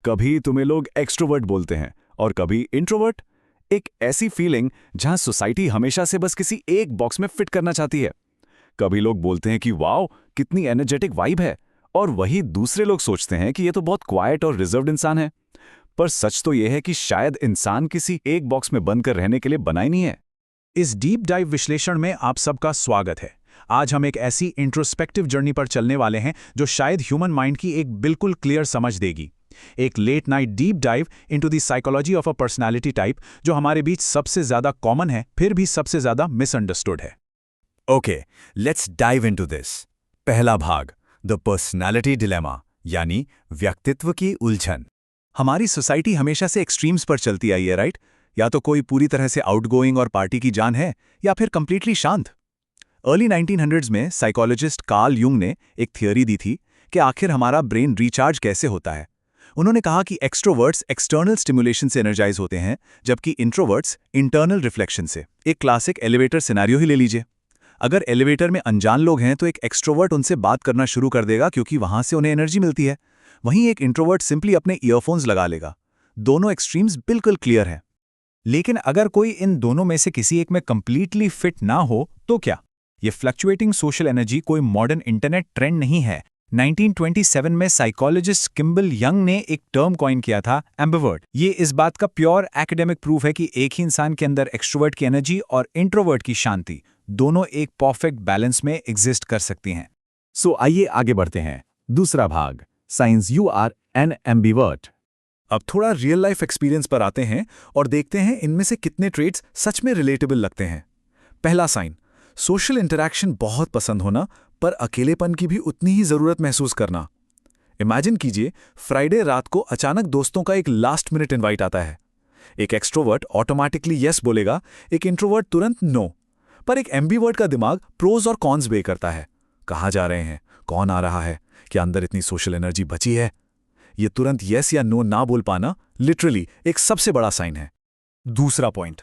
कभी तुम्हें लोग एक्सट्रोवर्ट बोलते हैं और कभी इंट्रोवर्ट। एक ऐसी फीलिंग जहां सोसाइटी हमेशा से बस किसी एक बॉक्स में फिट करना चाहती है। कभी लोग बोलते हैं कि वाओ कितनी एनर्जेटिक वाइब है, और वही दूसरे लोग सोचते हैं कि ये तो बहुत क्वाइट और रिजर्व्ड इंसान है। पर सच तो यह है कि शायद इंसान किसी एक बॉक्स में बंद कर रहने के लिए बना ही नहीं है। इस डीप डाइव विश्लेषण में आप सबका स्वागत है। आज हम एक ऐसी इंट्रोस्पेक्टिव जर्नी पर चलने वाले हैं जो शायद ह्यूमन माइंड की एक बिल्कुल क्लियर समझ देगी। एक late night deep dive into the psychology of a personality type जो हमारे बीच सबसे ज्यादा कॉमन है फिर भी सबसे ज्यादा मिसअंडरस्टूड है। Okay, let's dive into this. पहला भाग, द पर्सनालिटी डिलेमा, यानी व्यक्तित्व की उलझन। हमारी सोसाइटी हमेशा से एक्सट्रीम्स पर चलती आई है, राइट? या तो कोई पूरी तरह से आउटगोइंग और पार्टी की जान है, या फिर कंप्लीटली शांत। अर्ली 1900s में साइकोलॉजिस्ट कार्ल यूंग ने एक थियोरी दी थी कि आखिर हमारा ब्रेन रिचार्ज कैसे होता है। उन्होंने कहा कि एक्सट्रोवर्ट्स एक्सटर्नल स्टिमुलेशन से एनर्जाइज होते हैं, जबकि इंट्रोवर्ट्स इंटरनल रिफ्लेक्शन से। एक क्लासिक एलिवेटर सिनेरियो ही ले लीजिए। अगर एलिवेटर में अनजान लोग हैं तो एक एक्सट्रोवर्ट उनसे बात करना शुरू कर देगा क्योंकि वहां से उन्हें एनर्जी मिलती है। वहीं एक इंट्रोवर्ट सिंपली अपने ईयरफोन्स लगा लेगा। दोनों एक्सट्रीम्स बिल्कुल क्लियर हैं। लेकिन अगर कोई इन दोनों में से किसी एक में कंप्लीटली फिट ना हो तो क्या? ये फ्लक्चुएटिंग सोशल एनर्जी कोई मॉडर्न इंटरनेट ट्रेंड नहीं है। 1927 में साइकोलॉजिस्ट किम्बल यंग ने एक टर्म कॉइन किया था, एम्बिवर्ट। ये इस बात का प्योर एकेडमिक प्रूफ है कि एक ही इंसान के अंदर एक्सट्रोवर्ट की एनर्जी और इंट्रोवर्ट की शांति दोनों एक परफेक्ट बैलेंस में एग्जिस्ट कर सकती हैं। सो आइए आगे बढ़ते हैं। दूसरा भाग, since you are an ambivert. अब थोड़ा रियल लाइफ एक्सपीरियंस पर आते हैं और देखते हैं इनमें से कितने ट्रेट्स सच में रिलेटेबल लगते हैं। पहला साइन, सोशल इंटरैक्शन बहुत पसंद होना पर अकेलेपन की भी उतनी ही जरूरत महसूस करना। इमेजिन कीजिए, फ्राइडे रात को अचानक दोस्तों का एक लास्ट मिनट इनवाइट आता है। एक एक्सट्रोवर्ट ऑटोमेटिकली यस बोलेगा, एक इंट्रोवर्ट तुरंत नो। पर एक एम्बीवर्ट का दिमाग प्रोज और कॉन्स वे करता है। कहाँ जा रहे हैं, कौन आ रहा है, क्या अंदर इतनी सोशल एनर्जी बची है? ये तुरंत यस या नो ना बोल पाना लिटरली एक सबसे बड़ा साइन है। दूसरा पॉइंट,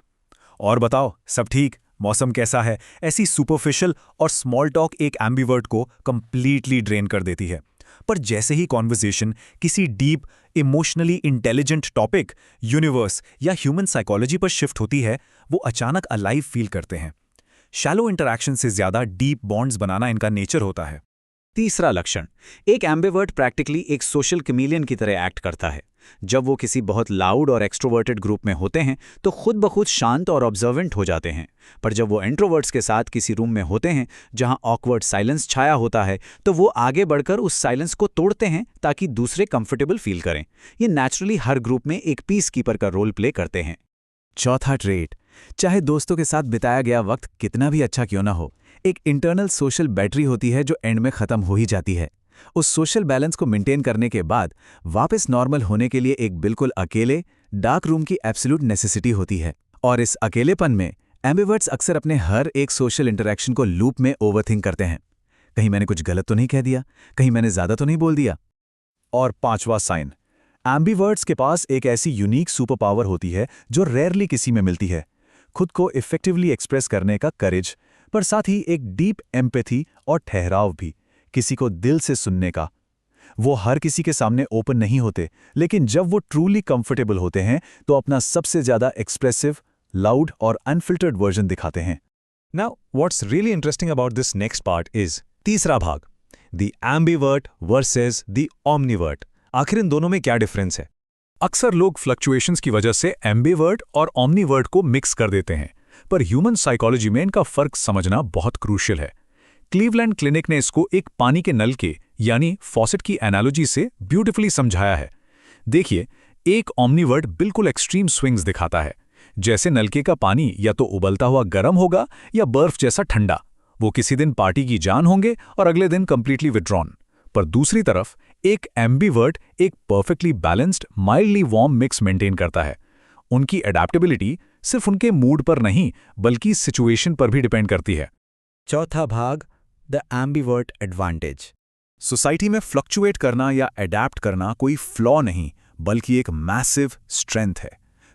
और बताओ सब ठीक, मौसम कैसा है? ऐसी सुपरफिशियल और स्मॉल टॉक एक एम्बिवर्ट को कंप्लीटली ड्रेन कर देती है। पर जैसे ही कॉन्वर्सेशन किसी deep emotionally intelligent topic, universe या ह्यूमन साइकोलॉजी पर शिफ्ट होती है, वो अचानक अलाइव फील करते हैं। शैलो इंटरैक्शन से ज्यादा डीप बॉन्ड्स बनाना इनका नेचर होता है। तीसरा लक्षण, एक एम्बिवर्ट प्रैक्टिकली एक सोशल कैमेलियन की तरह एक्ट करता है। जब वो किसी बहुत लाउड और एक्सट्रोवर्टेड ग्रुप में होते हैं तो खुद ब खुद शांत और ऑब्जर्वेंट हो जाते हैं। पर जब वो इंट्रोवर्ट्स के साथ किसी रूम में होते हैं जहां ऑकवर्ड साइलेंस छाया होता है, तो वो आगे बढ़कर उस साइलेंस को तोड़ते हैं ताकि दूसरे कंफर्टेबल फील करें। ये नेचुरली हर ग्रुप में एक पीस कीपर का रोल प्ले करते हैं। चौथा ट्रेट, चाहे दोस्तों के साथ बिताया गया वक्त कितना भी अच्छा क्यों ना हो, एक इंटरनल सोशल बैटरी होती है जो एंड में खत्म हो ही जाती है। उस सोशल बैलेंस को मेंटेन करने के बाद वापस नॉर्मल होने के लिए एक बिल्कुल अकेले डार्क रूम की एब्सोल्यूट नेसेसिटी होती है। और इस अकेलेपन में एम्बिवर्ट्स अक्सर अपने हर एक सोशल इंटरैक्शन को लूप में ओवरथिंक करते हैं। कहीं मैंने कुछ गलत तो नहीं कह दिया, कहीं मैंने ज्यादा तो नहीं बोल दिया। और पांचवा साइन, एम्बिवर्ट्स के पास एक ऐसी यूनिक सुपर पावर होती है जो रेयरली किसी में मिलती है। खुद को इफेक्टिवली एक्सप्रेस करने का करेज, पर साथ ही एक डीप एम्पैथी और ठहराव भी, किसी को दिल से सुनने का। वो हर किसी के सामने ओपन नहीं होते, लेकिन जब वो ट्रूली कंफर्टेबल होते हैं तो अपना सबसे ज्यादा एक्सप्रेसिव, लाउड और अनफिल्टर्ड वर्जन दिखाते हैं। Now what's really interesting about this next part is तीसरा भाग, द एम्बिवर्ट वर्सेस द ओमनिवर्ट। आखिर इन दोनों में क्या डिफरेंस है? अक्सर लोग फ्लक्चुएशंस की वजह से एम्बिवर्ट और ओमनिवर्ट को मिक्स कर देते हैं, पर ह्यूमन साइकोलॉजी में इनका फर्क समझना बहुत क्रूशियल है। क्लीवलैंड क्लिनिक ने इसको एक पानी के नल के यानी फॉसेट की एनालॉजी से ब्यूटीफुली समझाया है। देखिए, एक ओमनिवर्ट बिल्कुल एक्सट्रीम स्विंग्स दिखाता है। जैसे नलके का पानी या तो उबलता हुआ गर्म होगा या बर्फ जैसा ठंडा। वो किसी दिन पार्टी की जान होंगे और अगले दिन कंप्लीटली विड्रॉन। पर दूसरी तरफ एक एम्बिवर्ट एक perfectly balanced mildly warm mix maintain करता है। उनकी एडेप्टेबिलिटी सिर्फ उनके मूड पर नहीं बल्कि सिचुएशन पर भी डिपेंड करती है। चौथा भाग, द एम्बिवर्ट एडवांटेज। सोसाइटी में फ्लक्चुएट करना या अडैप्ट करना कोई फ्लॉ नहीं बल्कि एक मैसिव स्ट्रेंथ है।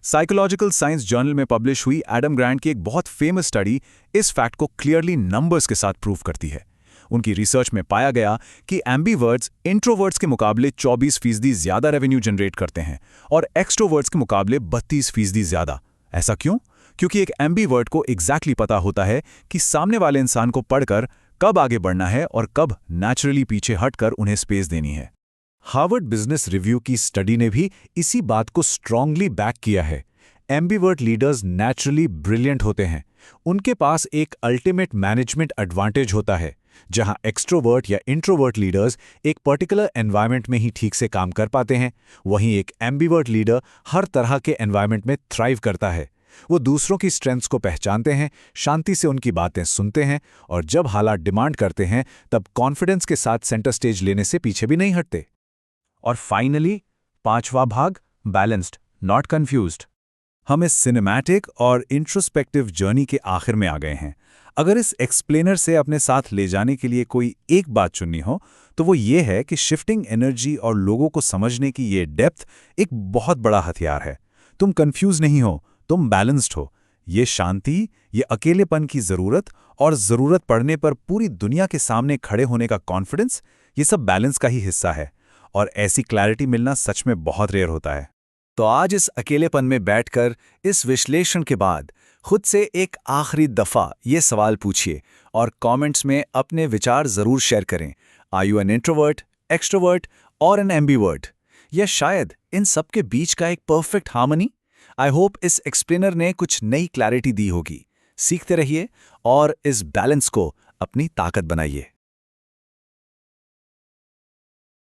साइकोलॉजिकल साइंस जर्नल में पब्लिश हुई एडम ग्रांट की एक बहुत फेमस स्टडी इस फैक्ट को क्लियरली नंबर्स के साथ प्रूव करती है। उनकी रिसर्च में पाया गया कि एम्बीवर्ट्स इंट्रोवर्ट्स के मुकाबले 24% ज़्यादा रेवेन्यू जनरेट करते हैं और एक्सट्रोवर्ट्स के मुकाबले 32% ज़्यादा। ऐसा क्यों? क्योंकि एक एम्बीवर्ट को एग्जैक्टली पता होता है कि सामने वाले इंसान को पढ़कर कब आगे बढ़ना है और कब नेचुरली पीछे हटकर उन्हें स्पेस देनी है। हार्वर्ड बिजनेस रिव्यू की स्टडी ने भी इसी बात को स्ट्रांगली बैक किया है। एम्बीवर्ट लीडर्स नेचुरली ब्रिलियंट होते हैं। उनके पास एक अल्टीमेट मैनेजमेंट एडवांटेज होता है, जहां एक्सट्रोवर्ट या इंट्रोवर्ट लीडर्स एक पर्टिकुलर एनवायरनमेंट में ही ठीक से काम कर पाते हैं, वहीं एक एम्बीवर्ट लीडर हर तरह के एनवायरनमेंट में थ्राइव करता है। वो दूसरों की स्ट्रेंथ्स को पहचानते हैं, शांति से उनकी बातें सुनते हैं और जब हालात डिमांड करते हैं तब कॉन्फिडेंस के साथ सेंटर स्टेज लेने से पीछे भी नहीं हटते। और फाइनली 5वां भाग, बैलेंस्ड नॉट कंफ्यूज्ड। हम इस सिनेमैटिक और इंट्रोस्पेक्टिव जर्नी के आखिर में आ गए हैं। अगर इस एक्सप्लेनर से अपने साथ ले जाने के लिए कोई एक बात चुननी हो तो वो ये है कि शिफ्टिंग एनर्जी और लोगों को समझने की ये डेप्थ एक बहुत बड़ा हथियार है। तुम कंफ्यूज नहीं हो, तुम बैलेंस्ड हो। ये शांति, ये अकेलेपन की ज़रूरत और ज़रूरत पड़ने पर पूरी दुनिया के सामने खड़े होने का कॉन्फिडेंस, ये सब बैलेंस का ही हिस्सा है और ऐसी क्लैरिटी मिलना सच में बहुत रेयर होता है। तो आज इस अकेलेपन में बैठकर इस विश्लेषण के बाद खुद से एक आखिरी दफ़ा ये सवाल पूछिए और कमेंट्स में अपने विचार ज़रूर शेयर करें। Are you an introvert, extrovert और एन एम्बीवर्ट, या शायद इन सब के बीच का एक परफेक्ट हार्मनी? आई होप इस एक्सप्लेनर ने कुछ नई क्लैरिटी दी होगी। सीखते रहिए और इस बैलेंस को अपनी ताकत बनाइए।